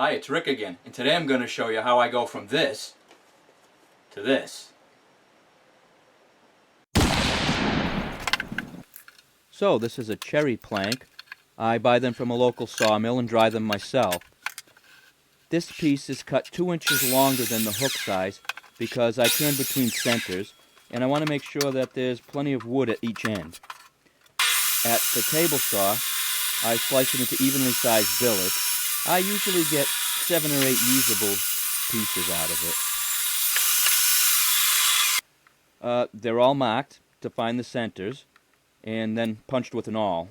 Hi, it's Rick again, and today I'm going to show you how I go from this to this. So this is a cherry plank. I buy them from a local sawmill and dry them myself. This piece is cut 2 inches longer than the hook size because I turn between centers and I want to make sure that there's plenty of wood at each end. At the table saw, I slice them into evenly sized billets. I usually get 7 or 8 usable pieces out of it. They're all marked to find the centers and then punched with an awl.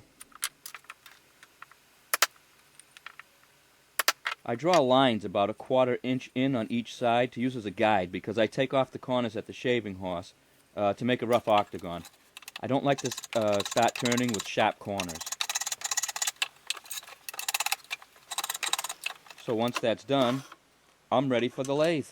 I draw lines about a 1/4 inch in on each side to use as a guide because I take off the corners at the shaving horse to make a rough octagon. I don't like to start turning with sharp corners. So once that's done, I'm ready for the lathe.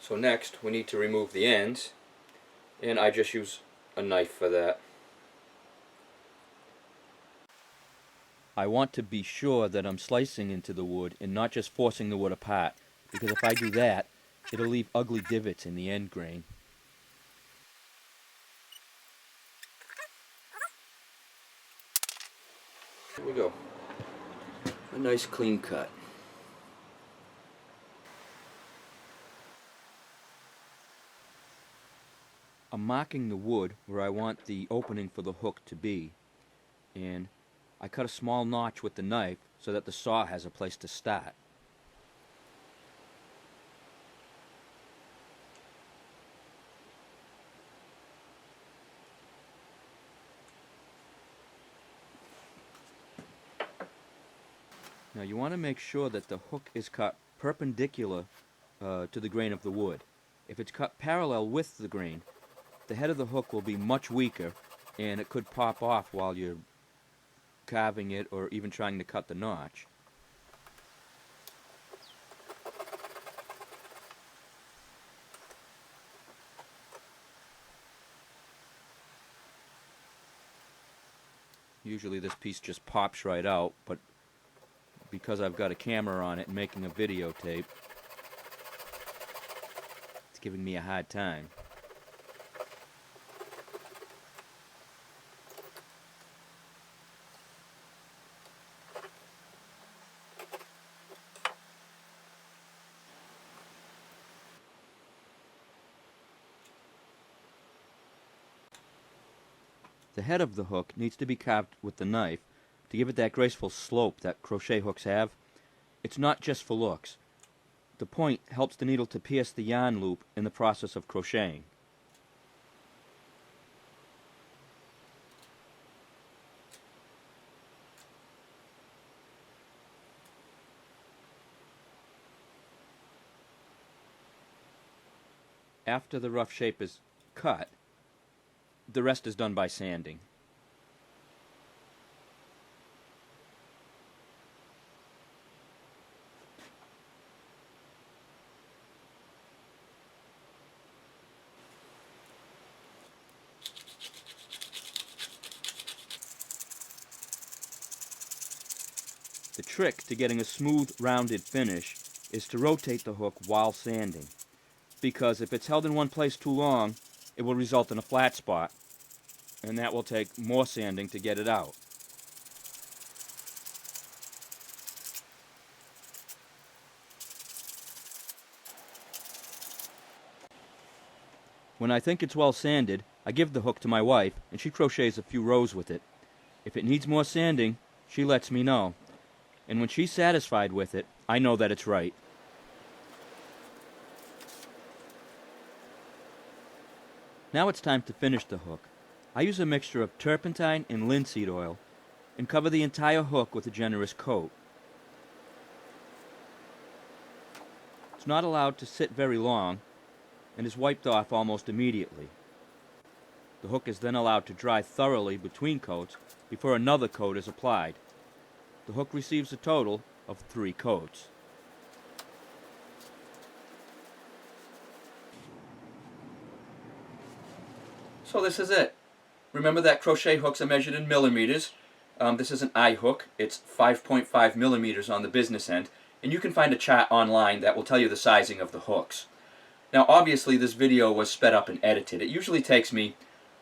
So next we need to remove the ends, and I just use a knife for that. I want to be sure that I'm slicing into the wood and not just forcing the wood apart, because if I do that, it'll leave ugly divots in the end grain. Here we go. A nice clean cut. I'm marking the wood where I want the opening for the hook to be, and I cut a small notch with the knife so that the saw has a place to start. Now you want to make sure that the hook is cut perpendicular to the grain of the wood. If it's cut parallel with the grain, the head of the hook will be much weaker and it could pop off while you're carving it or even trying to cut the notch. Usually this piece just pops right out, but because I've got a camera on it and making a videotape, it's giving me a hard time. The head of the hook needs to be carved with the knife to give it that graceful slope that crochet hooks have. It's not just for looks. The point helps the needle to pierce the yarn loop in the process of crocheting. After the rough shape is cut, the rest is done by sanding. The trick to getting a smooth, rounded finish is to rotate the hook while sanding, because if it's held in one place too long, it will result in a flat spot, and that will take more sanding to get it out. When I think it's well sanded, I give the hook to my wife, and she crochets a few rows with it. If it needs more sanding, she lets me know. And when she's satisfied with it, I know that it's right. Now it's time to finish the hook. I use a mixture of turpentine and linseed oil and cover the entire hook with a generous coat. It's not allowed to sit very long and is wiped off almost immediately. The hook is then allowed to dry thoroughly between coats before another coat is applied. The hook receives a total of 3 coats. So this is it. Remember that crochet hooks are measured in millimeters. This is an eye hook. It's 5.5 millimeters on the business end, and you can find a chart online that will tell you the sizing of the hooks. Now obviously this video was sped up and edited. It usually takes me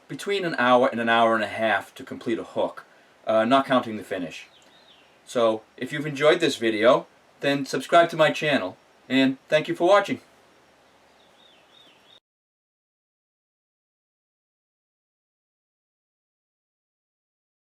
between an hour and a half to complete a hook, not counting the finish. So if you've enjoyed this video, then subscribe to my channel, and thank you for watching.